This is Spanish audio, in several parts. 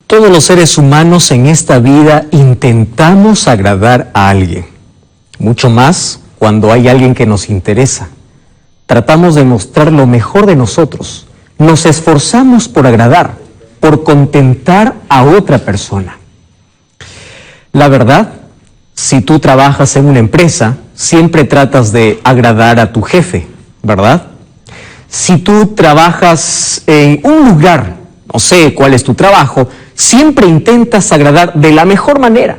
Todos los seres humanos en esta vida intentamos agradar a alguien, mucho más cuando hay alguien que nos interesa. Tratamos de mostrar lo mejor de nosotros, nos esforzamos por agradar, por contentar a otra persona. La verdad, si tú trabajas en una empresa, siempre tratas de agradar a tu jefe, ¿verdad? Si tú trabajas en un lugar, no sé cuál es tu trabajo, siempre intentas agradar de la mejor manera.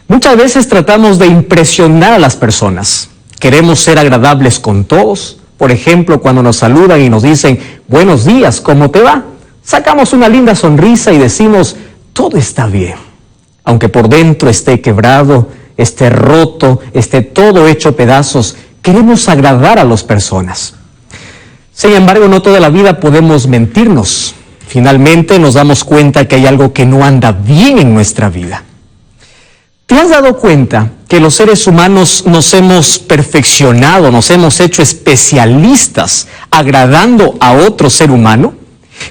Muchas veces tratamos de impresionar a las personas. Queremos ser agradables con todos. Por ejemplo, cuando nos saludan y nos dicen, buenos días, ¿cómo te va? Sacamos una linda sonrisa y decimos, todo está bien. Aunque por dentro esté quebrado, esté roto, esté todo hecho pedazos, queremos agradar a las personas. Sin embargo, no toda la vida podemos mentirnos. Finalmente nos damos cuenta que hay algo que no anda bien en nuestra vida. ¿Te has dado cuenta que los seres humanos nos hemos perfeccionado, nos hemos hecho especialistas agradando a otro ser humano?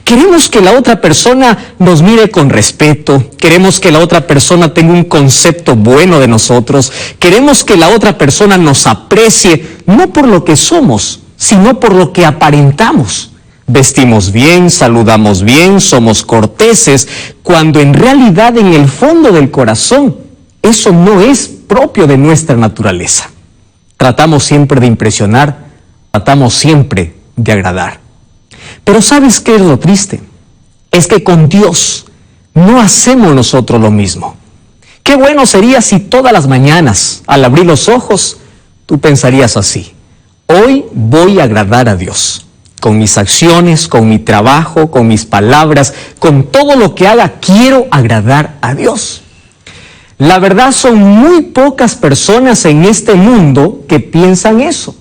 Queremos que la otra persona nos mire con respeto, queremos que la otra persona tenga un concepto bueno de nosotros, queremos que la otra persona nos aprecie, no por lo que somos, sino por lo que aparentamos. Vestimos bien, saludamos bien, somos corteses, cuando en realidad en el fondo del corazón eso no es propio de nuestra naturaleza. Tratamos siempre de impresionar, tratamos siempre de agradar. Pero ¿sabes qué es lo triste? Es que con Dios no hacemos nosotros lo mismo. Qué bueno sería si todas las mañanas, al abrir los ojos, tú pensarías así: hoy voy a agradar a Dios. Con mis acciones, con mi trabajo, con mis palabras, con todo lo que haga, quiero agradar a Dios. La verdad, son muy pocas personas en este mundo que piensan eso.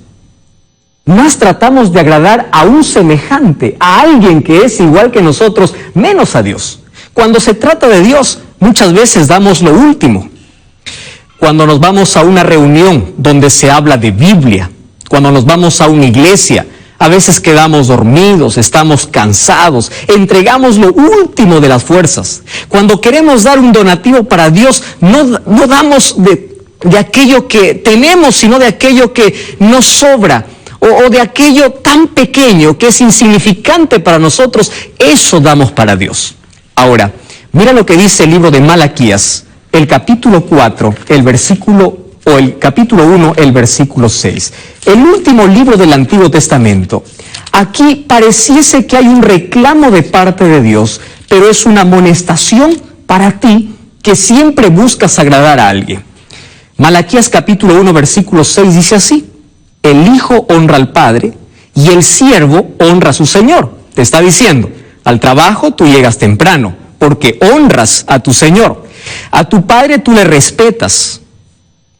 Más tratamos de agradar a un semejante, a alguien que es igual que nosotros, menos a Dios. Cuando se trata de Dios, muchas veces damos lo último. Cuando nos vamos a una reunión donde se habla de Biblia, cuando nos vamos a una iglesia, a veces quedamos dormidos, estamos cansados, entregamos lo último de las fuerzas. Cuando queremos dar un donativo para Dios, no damos de aquello que tenemos, sino de aquello que nos sobra, o de aquello tan pequeño que es insignificante para nosotros. Eso damos para Dios. Ahora, mira lo que dice el libro de Malaquías, el capítulo 4, el capítulo 1, el versículo 6. El último libro del Antiguo Testamento. Aquí pareciese que hay un reclamo de parte de Dios, pero es una amonestación para ti que siempre buscas agradar a alguien. Malaquías capítulo 1, versículo 6 dice así: el hijo honra al padre y el siervo honra a su señor. Te está diciendo, al trabajo tú llegas temprano porque honras a tu señor. A tu padre tú le respetas,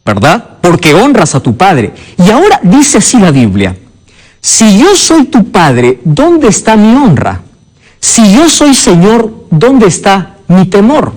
¿verdad? Porque honras a tu padre. Y ahora dice así la Biblia: si yo soy tu padre, ¿dónde está mi honra? Si yo soy Señor, ¿dónde está mi temor?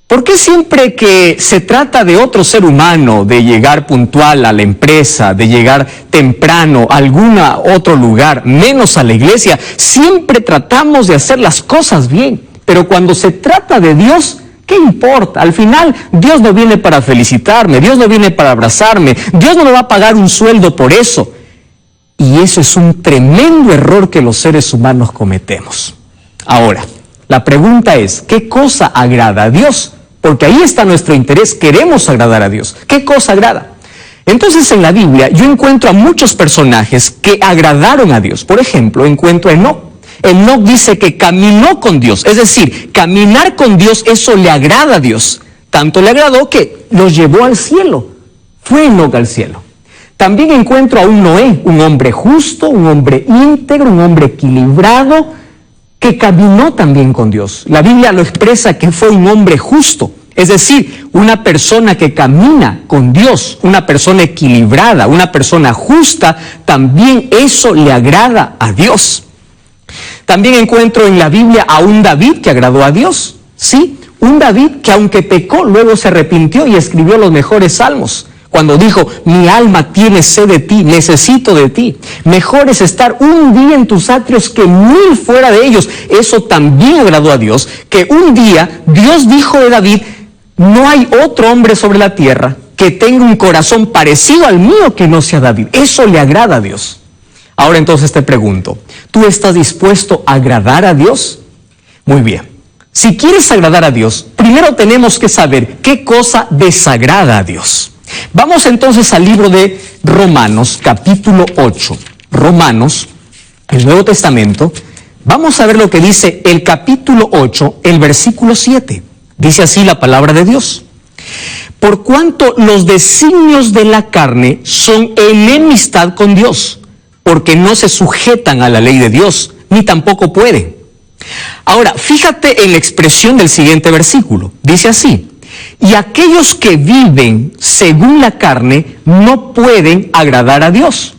¿Por qué siempre que se trata de otro ser humano, de llegar puntual a la empresa, de llegar temprano a algún otro lugar, menos a la iglesia, siempre tratamos de hacer las cosas bien? Pero cuando se trata de Dios, ¿qué importa? Al final, Dios no viene para felicitarme, Dios no viene para abrazarme, Dios no me va a pagar un sueldo por eso. Y eso es un tremendo error que los seres humanos cometemos. Ahora, la pregunta es, ¿qué cosa agrada a Dios? Porque ahí está nuestro interés, queremos agradar a Dios. ¿Qué cosa agrada? Entonces en la Biblia yo encuentro a muchos personajes que agradaron a Dios. Por ejemplo, encuentro a Enoc. Enoc dice que caminó con Dios, es decir, caminar con Dios, eso le agrada a Dios. Tanto le agradó que los llevó al cielo. Fue Enoc al cielo. También encuentro a un Noé, un hombre justo, un hombre íntegro, un hombre equilibrado, que caminó también con Dios. La Biblia lo expresa que fue un hombre justo, es decir, una persona que camina con Dios, una persona equilibrada, una persona justa, también eso le agrada a Dios. También encuentro en la Biblia a un David que agradó a Dios, ¿sí? Un David que aunque pecó, luego se arrepintió y escribió los mejores salmos. cuando dijo, mi alma tiene sed de ti, necesito de ti. Mejor es estar un día en tus atrios que 1000 fuera de ellos. Eso también agradó a Dios, que un día Dios dijo de David, no hay otro hombre sobre la tierra que tenga un corazón parecido al mío que no sea David. Eso le agrada a Dios. Ahora entonces te pregunto, ¿tú estás dispuesto a agradar a Dios? Muy bien. Si quieres agradar a Dios, primero tenemos que saber qué cosa desagrada a Dios. Vamos entonces al libro de Romanos, capítulo 8. Romanos, el Nuevo Testamento. Vamos a ver lo que dice el capítulo 8, el versículo 7. Dice así la palabra de Dios. Por cuanto los designios de la carne son enemistad con Dios, porque no se sujetan a la ley de Dios, ni tampoco pueden. Ahora, fíjate en la expresión del siguiente versículo. Dice así, y aquellos que viven según la carne no pueden agradar a Dios.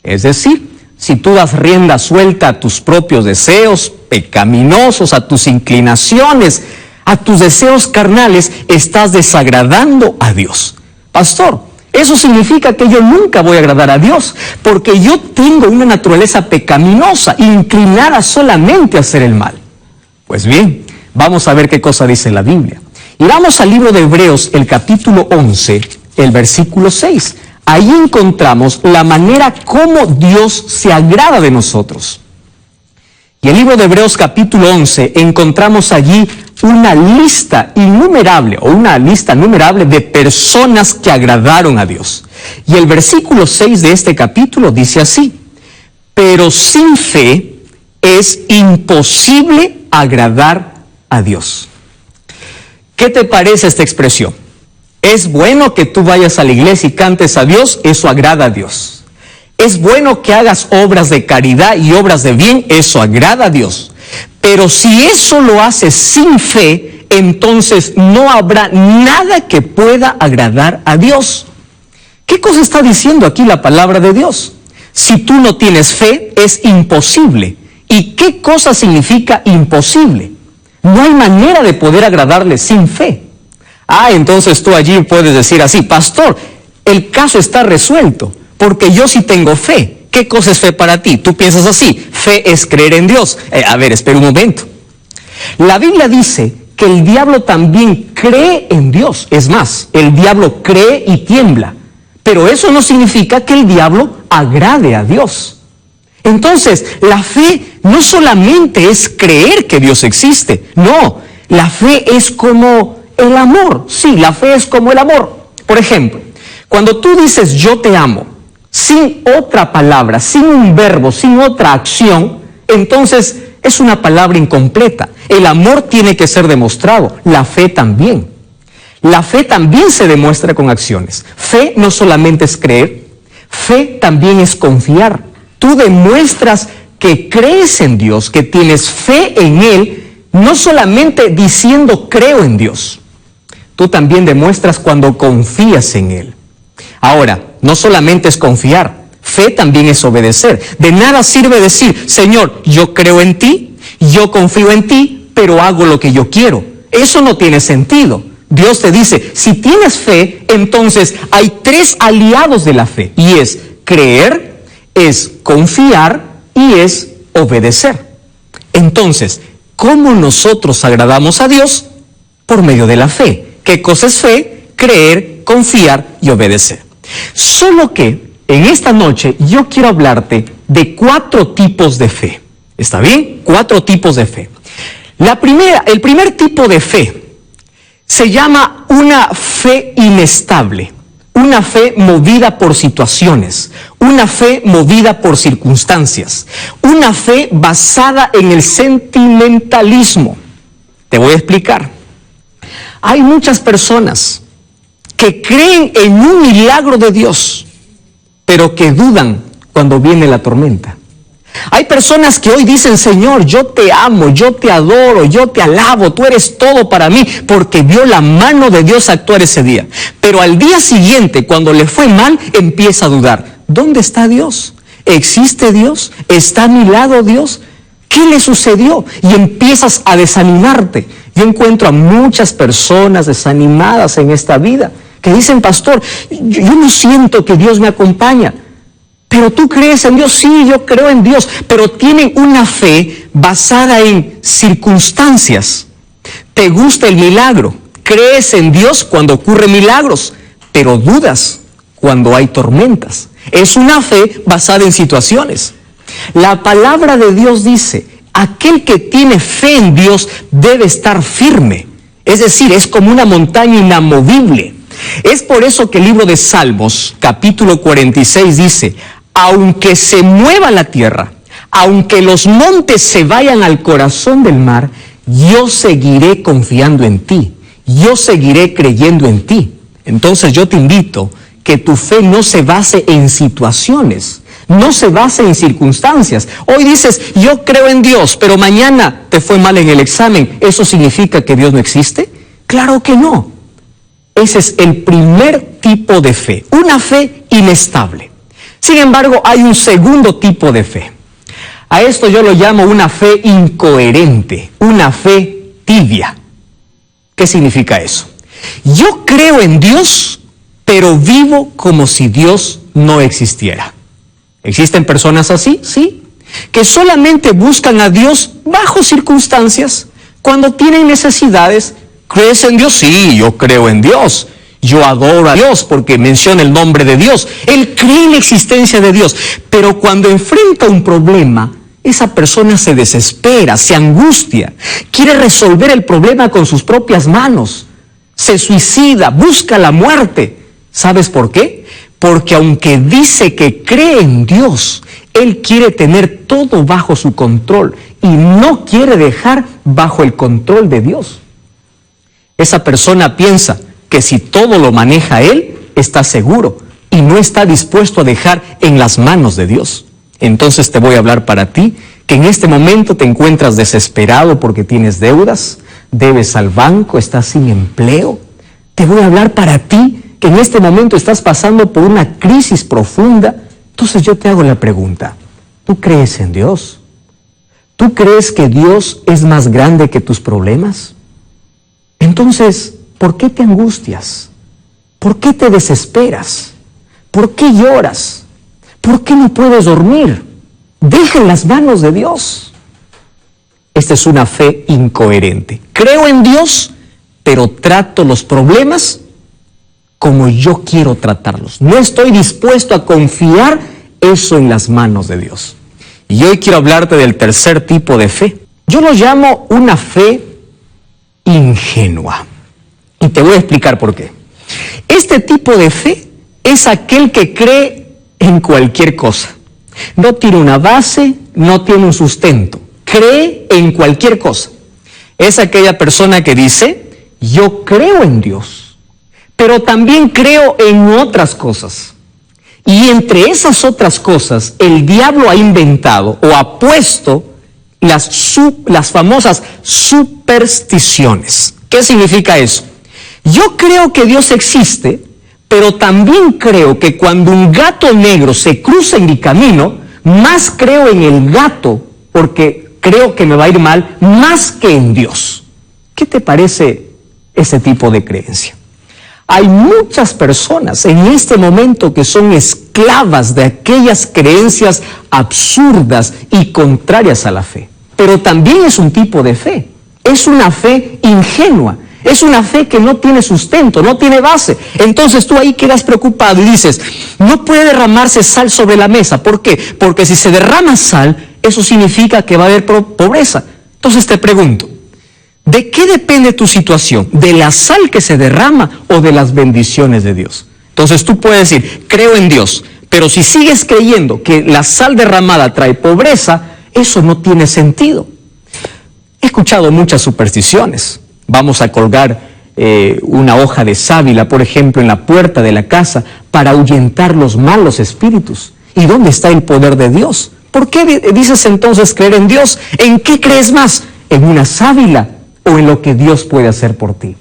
Es decir, si tú das rienda suelta a tus propios deseos pecaminosos, a tus inclinaciones, a tus deseos carnales, estás desagradando a Dios. Pastor, eso significa que yo nunca voy a agradar a Dios, porque yo tengo una naturaleza pecaminosa, inclinada solamente a hacer el mal. Pues bien, vamos a ver qué cosa dice la Biblia. Y vamos al libro de Hebreos, el capítulo 11, el versículo 6. Ahí encontramos la manera como Dios se agrada de nosotros. Y el libro de Hebreos, capítulo 11, encontramos allí una lista innumerable, o una lista numerable de personas que agradaron a Dios. Y el versículo 6 de este capítulo dice así, pero sin fe es imposible agradar a Dios. ¿Qué te parece esta expresión? Es bueno que tú vayas a la iglesia y cantes a Dios, eso agrada a Dios. Es bueno que hagas obras de caridad y obras de bien, eso agrada a Dios. Pero si eso lo haces sin fe, entonces no habrá nada que pueda agradar a Dios. ¿Qué cosa está diciendo aquí la palabra de Dios? Si tú no tienes fe, es imposible. ¿Y qué cosa significa imposible? No hay manera de poder agradarle sin fe. Entonces tú allí puedes decir así, pastor, el caso está resuelto, porque yo sí tengo fe. ¿Qué cosa es fe para ti? Tú piensas así, fe es creer en Dios. Espera un momento. La Biblia dice que el diablo también cree en Dios. Es más, el diablo cree y tiembla. Pero eso no significa que el diablo agrade a Dios. Entonces, la fe no solamente es creer que Dios existe. No, la fe es como el amor. Sí, la fe es como el amor. Por ejemplo, cuando tú dices yo te amo, sin otra palabra, sin un verbo, sin otra acción, entonces es una palabra incompleta. El amor tiene que ser demostrado, la fe también. La fe también se demuestra con acciones. Fe no solamente es creer, fe también es confiar. Tú demuestras que crees en Dios, que tienes fe en Él, no solamente diciendo creo en Dios. Tú también demuestras cuando confías en Él. Ahora, no solamente es confiar, fe también es obedecer. De nada sirve decir, Señor, yo creo en ti, yo confío en ti, pero hago lo que yo quiero. Eso no tiene sentido. Dios te dice, si tienes fe, entonces hay 3 aliados de la fe. Y es creer, es confiar y es obedecer. Entonces, ¿cómo nosotros agradamos a Dios? Por medio de la fe. ¿Qué cosa es fe? Creer, confiar y obedecer. Solo que en esta noche yo quiero hablarte de 4 tipos de fe. ¿Está bien? 4 tipos de fe. El primer tipo de fe se llama una fe inestable, una fe movida por situaciones, una fe movida por circunstancias, una fe basada en el sentimentalismo. Te voy a explicar. Hay muchas personas que creen en un milagro de Dios, pero que dudan cuando viene la tormenta. Hay personas que hoy dicen, Señor, yo te amo, yo te adoro, yo te alabo, tú eres todo para mí, porque vio la mano de Dios actuar ese día. Pero al día siguiente, cuando le fue mal, empieza a dudar. ¿Dónde está Dios? ¿Existe Dios? ¿Está a mi lado Dios? ¿Qué le sucedió? Y empiezas a desanimarte. Yo encuentro a muchas personas desanimadas en esta vida. que dicen, pastor, yo no siento que Dios me acompaña. Pero tú crees en Dios, sí, yo creo en Dios, pero tienen una fe basada en circunstancias. Te gusta el milagro, crees en Dios cuando ocurren milagros, pero dudas cuando hay tormentas. Es una fe basada en situaciones. La palabra de Dios dice, aquel que tiene fe en Dios debe estar firme. Es decir, es como una montaña inamovible. Es por eso que el libro de Salmos, capítulo 46, dice, aunque se mueva la tierra, aunque los montes se vayan al corazón del mar, yo seguiré confiando en ti, yo seguiré creyendo en ti. Entonces yo te invito que tu fe no se base en situaciones, no se base en circunstancias. Hoy dices, yo creo en Dios, pero mañana te fue mal en el examen. ¿Eso significa que Dios no existe? Claro que no. Ese es el primer tipo de fe, una fe inestable. Sin embargo, hay un segundo tipo de fe. A esto yo lo llamo una fe incoherente, una fe tibia. ¿Qué significa eso? Yo creo en Dios, pero vivo como si Dios no existiera. ¿Existen personas así? Sí. Que solamente buscan a Dios bajo circunstancias, cuando tienen necesidades. ¿Crees en Dios? Sí, yo creo en Dios. Yo adoro a Dios porque menciona el nombre de Dios. Él cree en la existencia de Dios. Pero cuando enfrenta un problema, esa persona se desespera, se angustia, quiere resolver el problema con sus propias manos, se suicida, busca la muerte. ¿Sabes por qué? Porque aunque dice que cree en Dios, él quiere tener todo bajo su control y no quiere dejar bajo el control de Dios. Esa persona piensa que si todo lo maneja él, está seguro y no está dispuesto a dejar en las manos de Dios. Entonces te voy a hablar para ti, que en este momento te encuentras desesperado porque tienes deudas, debes al banco, estás sin empleo. Te voy a hablar para ti, que en este momento estás pasando por una crisis profunda. Entonces yo te hago la pregunta, ¿tú crees en Dios? ¿Tú crees que Dios es más grande que tus problemas? Entonces, ¿por qué te angustias? ¿Por qué te desesperas? ¿Por qué lloras? ¿Por qué no puedes dormir? Deja en las manos de Dios. Esta es una fe incoherente. Creo en Dios, pero trato los problemas como yo quiero tratarlos. No estoy dispuesto a confiar eso en las manos de Dios. Y hoy quiero hablarte del tercer tipo de fe. Yo lo llamo una fe ingenua. Y te voy a explicar por qué. Este tipo de fe es aquel que cree en cualquier cosa. No tiene una base, no tiene un sustento. Cree en cualquier cosa. Es aquella persona que dice, yo creo en Dios, pero también creo en otras cosas. Y entre esas otras cosas, el diablo ha inventado o ha puesto las famosas supersticiones. ¿Qué significa eso? Yo creo que Dios existe, pero también creo que cuando un gato negro se cruza en mi camino, más creo en el gato, porque creo que me va a ir mal, más que en Dios. ¿Qué te parece ese tipo de creencia? Hay muchas personas en este momento que son esclavas de aquellas creencias absurdas y contrarias a la fe. Pero también es un tipo de fe. Es una fe ingenua. Es una fe que no tiene sustento, no tiene base. Entonces tú ahí quedas preocupado y dices, no puede derramarse sal sobre la mesa. ¿Por qué? Porque si se derrama sal, eso significa que va a haber pobreza. Entonces te pregunto, ¿de qué depende tu situación? ¿De la sal que se derrama o de las bendiciones de Dios? Entonces tú puedes decir, creo en Dios, pero si sigues creyendo que la sal derramada trae pobreza, eso no tiene sentido. He escuchado muchas supersticiones. Vamos a colgar una hoja de sábila, por ejemplo, en la puerta de la casa para ahuyentar los malos espíritus. ¿Y dónde está el poder de Dios? ¿Por qué dices entonces creer en Dios? ¿En qué crees más? ¿En una sábila o en lo que Dios puede hacer por ti?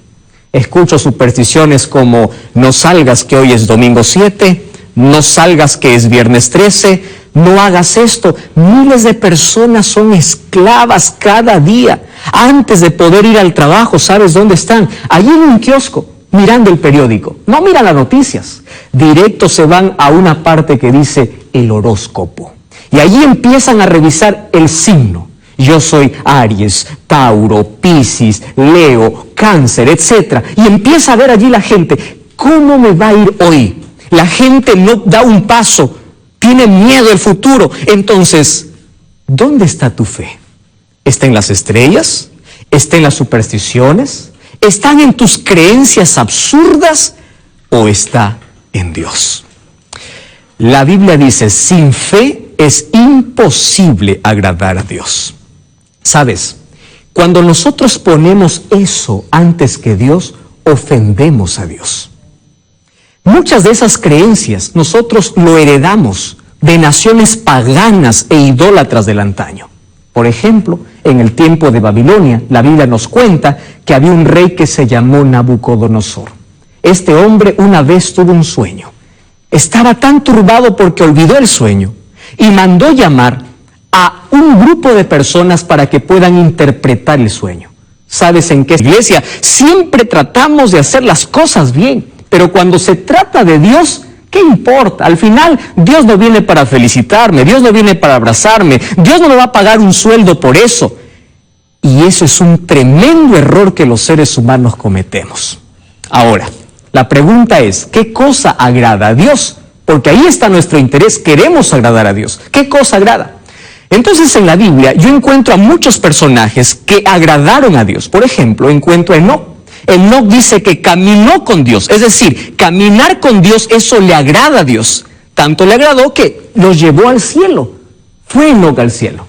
Escucho supersticiones como no salgas que hoy es domingo 7, no salgas que es viernes 13, no hagas esto. Miles de personas son esclavas cada día. Antes de poder ir al trabajo, ¿sabes dónde están? Allí en un kiosco. mirando el periódico, no miran las noticias. Directo se van a una parte que dice el horóscopo. Y allí empiezan a revisar el signo. Yo soy Aries, Tauro, Piscis, Leo, Cáncer, etc. Y empieza a ver allí la gente, ¿cómo me va a ir hoy? La gente no da un paso, tiene miedo del futuro. Entonces, ¿dónde está tu fe? ¿Está en las estrellas? ¿Está en las supersticiones? ¿Están en tus creencias absurdas? ¿O está en Dios? La Biblia dice, sin fe es imposible agradar a Dios. ¿Sabes? Cuando nosotros ponemos eso antes que Dios, ofendemos a Dios. Muchas de esas creencias nosotros lo heredamos de naciones paganas e idólatras del antaño. Por ejemplo, en el tiempo de Babilonia, la Biblia nos cuenta que había un rey que se llamó Nabucodonosor. Este hombre una vez tuvo un sueño. Estaba tan turbado porque olvidó el sueño y mandó llamar a un grupo de personas para que puedan interpretar el sueño. ¿Sabes en qué iglesia? Siempre tratamos de hacer las cosas bien, pero cuando se trata de Dios, ¿qué importa? Al final, Dios no viene para felicitarme, Dios no viene para abrazarme, Dios no me va a pagar un sueldo por eso. Y eso es un tremendo error que los seres humanos cometemos. Ahora, la pregunta es, ¿qué cosa agrada a Dios? Porque ahí está nuestro interés, queremos agradar a Dios. ¿Qué cosa agrada? Entonces en la Biblia yo encuentro a muchos personajes que agradaron a Dios. Por ejemplo, encuentro a Enoc. Enoc dice que caminó con Dios, es decir, caminar con Dios, eso le agrada a Dios. Tanto le agradó que los llevó al cielo. Fue Enoc al cielo.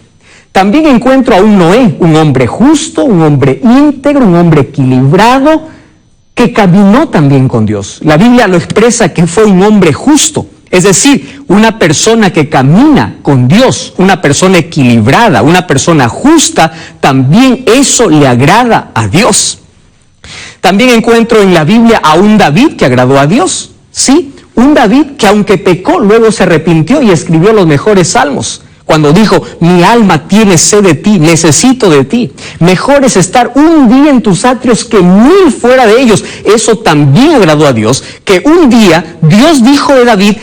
También encuentro a un Noé, un hombre justo, un hombre íntegro, un hombre equilibrado, que caminó también con Dios. La Biblia lo expresa que fue un hombre justo, es decir, una persona que camina con Dios, una persona equilibrada, una persona justa, también eso le agrada a Dios. También encuentro en la Biblia a un David que agradó a Dios, ¿sí? Un David que aunque pecó, luego se arrepintió y escribió los mejores salmos. Cuando dijo, mi alma tiene sed de ti, necesito de ti. Mejor es estar un día en tus atrios que 1000 fuera de ellos. Eso también agradó a Dios, que un día Dios dijo de David,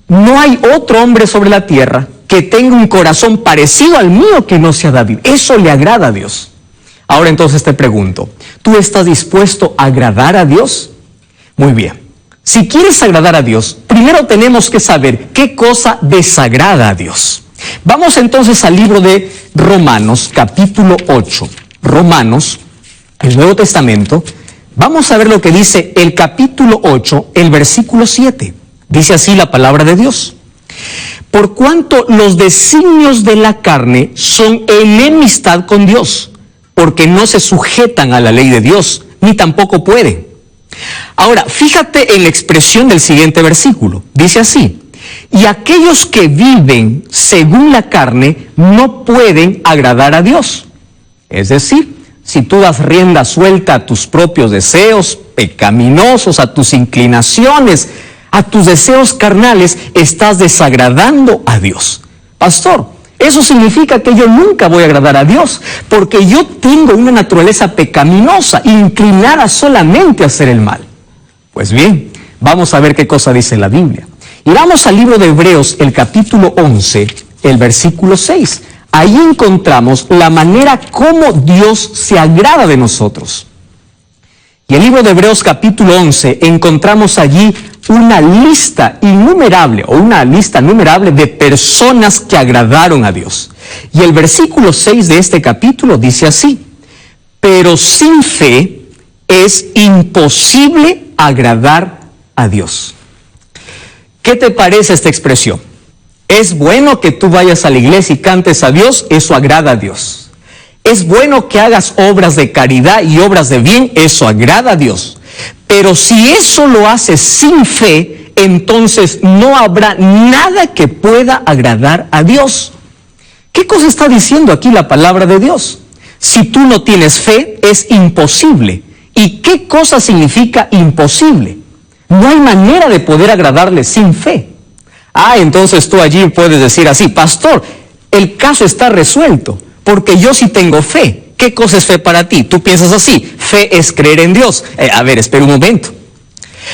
no hay otro hombre sobre la tierra que tenga un corazón parecido al mío que no sea David. Eso le agrada a Dios. Ahora entonces te pregunto, ¿tú estás dispuesto a agradar a Dios? Muy bien. Si quieres agradar a Dios, primero tenemos que saber qué cosa desagrada a Dios. Vamos entonces al libro de Romanos, capítulo 8. Romanos, el Nuevo Testamento. Vamos a ver lo que dice el capítulo 8, el versículo 7. Dice así la palabra de Dios. Por cuanto los designios de la carne son enemistad con Dios, porque no se sujetan a la ley de Dios, ni tampoco pueden. Ahora, fíjate en la expresión del siguiente versículo. Dice así, y aquellos que viven según la carne no pueden agradar a Dios. Es decir, si tú das rienda suelta a tus propios deseos pecaminosos, a tus inclinaciones, a tus deseos carnales, estás desagradando a Dios. Pastor, eso significa que yo nunca voy a agradar a Dios, porque yo tengo una naturaleza pecaminosa, inclinada solamente a hacer el mal. Pues bien, vamos a ver qué cosa dice la Biblia. Y vamos al libro de Hebreos, el capítulo 11, el versículo 6. Ahí encontramos la manera como Dios se agrada de nosotros. Y el libro de Hebreos, capítulo 11, encontramos allí una lista innumerable, o una lista numerable de personas que agradaron a Dios. Y el versículo 6 de este capítulo dice así, pero sin fe es imposible agradar a Dios. ¿Qué te parece esta expresión? Es bueno que tú vayas a la iglesia y cantes a Dios, eso agrada a Dios. Es bueno que hagas obras de caridad y obras de bien, eso agrada a Dios. Pero si eso lo haces sin fe, entonces no habrá nada que pueda agradar a Dios. ¿Qué cosa está diciendo aquí la palabra de Dios? Si tú no tienes fe, es imposible. ¿Y qué cosa significa imposible? No hay manera de poder agradarle sin fe. Entonces tú allí puedes decir así, pastor, el caso está resuelto, porque yo sí tengo fe. ¿Qué cosa es fe para ti? Tú piensas así, fe es creer en Dios. A ver, espera un momento.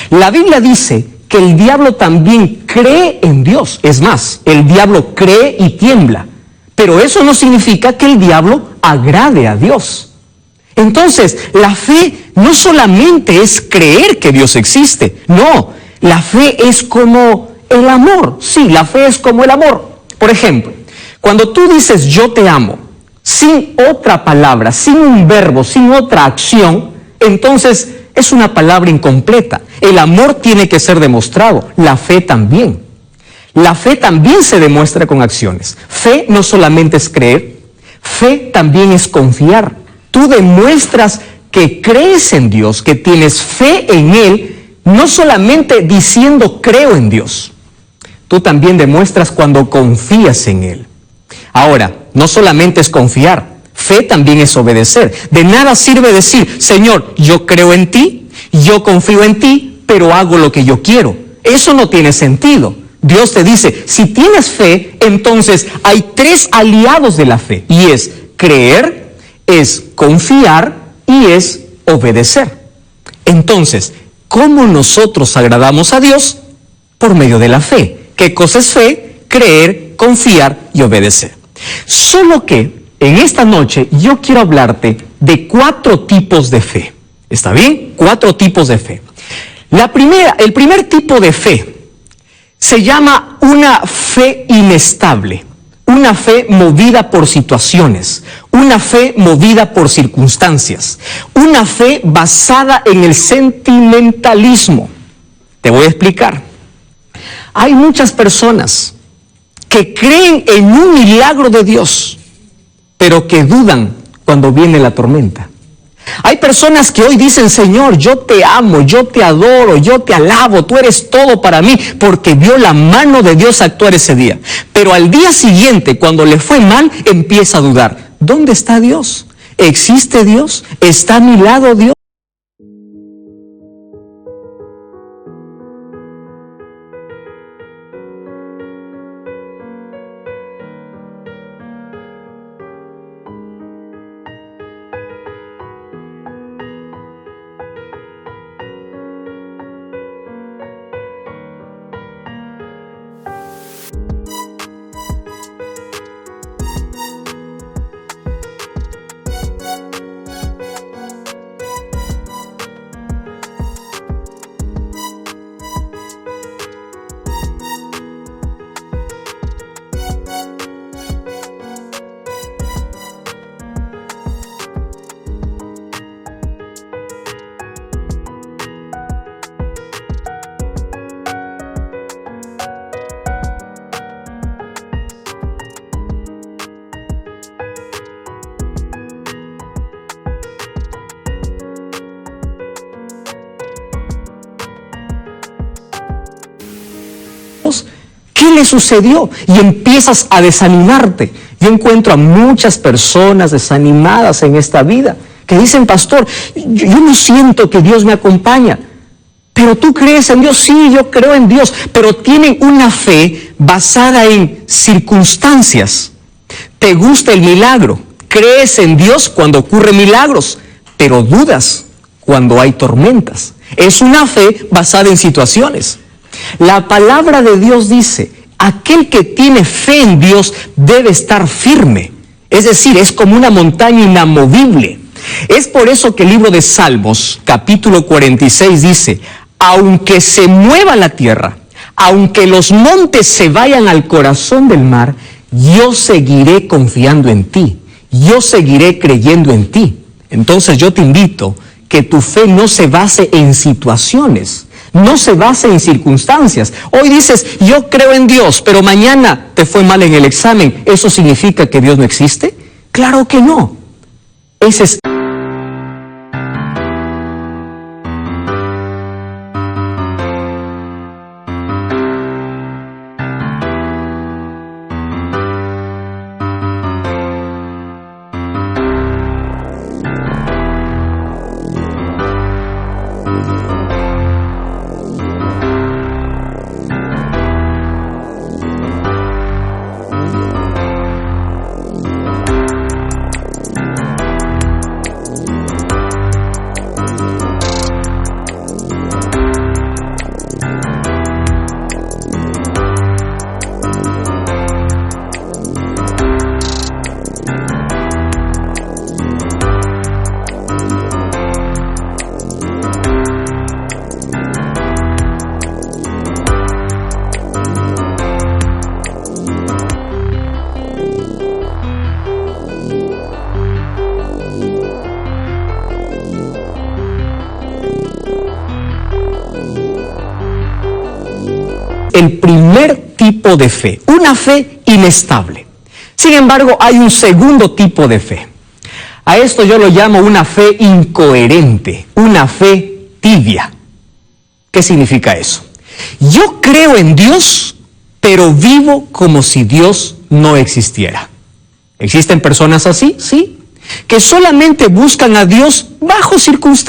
La Biblia dice que el diablo también cree en Dios. Es más, el diablo cree y tiembla. Pero eso no significa que el diablo agrade a Dios. Entonces, la fe no solamente es creer que Dios existe. No, la fe es como el amor. Sí, la fe es como el amor. Por ejemplo, cuando tú dices yo te amo, sin otra palabra, sin un verbo, sin otra acción, entonces es una palabra incompleta. El amor tiene que ser demostrado, la fe también. La fe también se demuestra con acciones. Fe no solamente es creer, fe también es confiar. Tú demuestras que crees en Dios, que tienes fe en Él, no solamente diciendo creo en Dios. Tú también demuestras cuando confías en Él. Ahora, no solamente es confiar, fe también es obedecer. De nada sirve decir, Señor, yo creo en ti, yo confío en ti, pero hago lo que yo quiero. Eso no tiene sentido. Dios te dice, si tienes fe, entonces hay tres aliados de la fe. Y es creer, es confiar y es obedecer. Entonces, ¿cómo nosotros agradamos a Dios? Por medio de la fe. ¿Qué cosa es fe? Creer, confiar y obedecer. Solo que en esta noche yo quiero hablarte de 4 tipos de fe. ¿Está bien? 4 tipos de fe. El primer tipo de fe se llama una fe inestable, una fe movida por situaciones, una fe movida por circunstancias, una fe basada en el sentimentalismo. Te voy a explicar. Hay muchas personas que creen en un milagro de Dios, pero que dudan cuando viene la tormenta. Hay personas que hoy dicen, Señor, yo te amo, yo te adoro, yo te alabo, tú eres todo para mí, porque vio la mano de Dios actuar ese día. Pero al día siguiente, cuando le fue mal, empieza a dudar. ¿Dónde está Dios? ¿Existe Dios? ¿Está a mi lado Dios? ¿Qué le sucedió? Y empiezas a desanimarte. Yo encuentro a muchas personas desanimadas en esta vida que dicen, pastor, yo no siento que Dios me acompaña. Pero tú crees en Dios, sí, yo creo en Dios, pero tienen una fe basada en circunstancias. Te gusta el milagro, crees en Dios cuando ocurren milagros, pero dudas cuando hay tormentas. Es una fe basada en situaciones. La palabra de Dios dice, aquel que tiene fe en Dios debe estar firme. Es decir, es como una montaña inamovible. Es por eso que el libro de Salmos, capítulo 46, dice, aunque se mueva la tierra, aunque los montes se vayan al corazón del mar, yo seguiré confiando en ti, yo seguiré creyendo en ti. Entonces yo te invito que tu fe no se base en situaciones, no se base en circunstancias. Hoy dices, yo creo en Dios, pero mañana te fue mal en el examen. ¿Eso significa que Dios no existe? Claro que no. Ese es primer tipo de fe, una fe inestable. Sin embargo, hay un segundo tipo de fe. A esto yo lo llamo una fe incoherente, una fe tibia. ¿Qué significa eso? Yo creo en Dios, pero vivo como si Dios no existiera. ¿Existen personas así? Sí. Que solamente buscan a Dios bajo circunstancias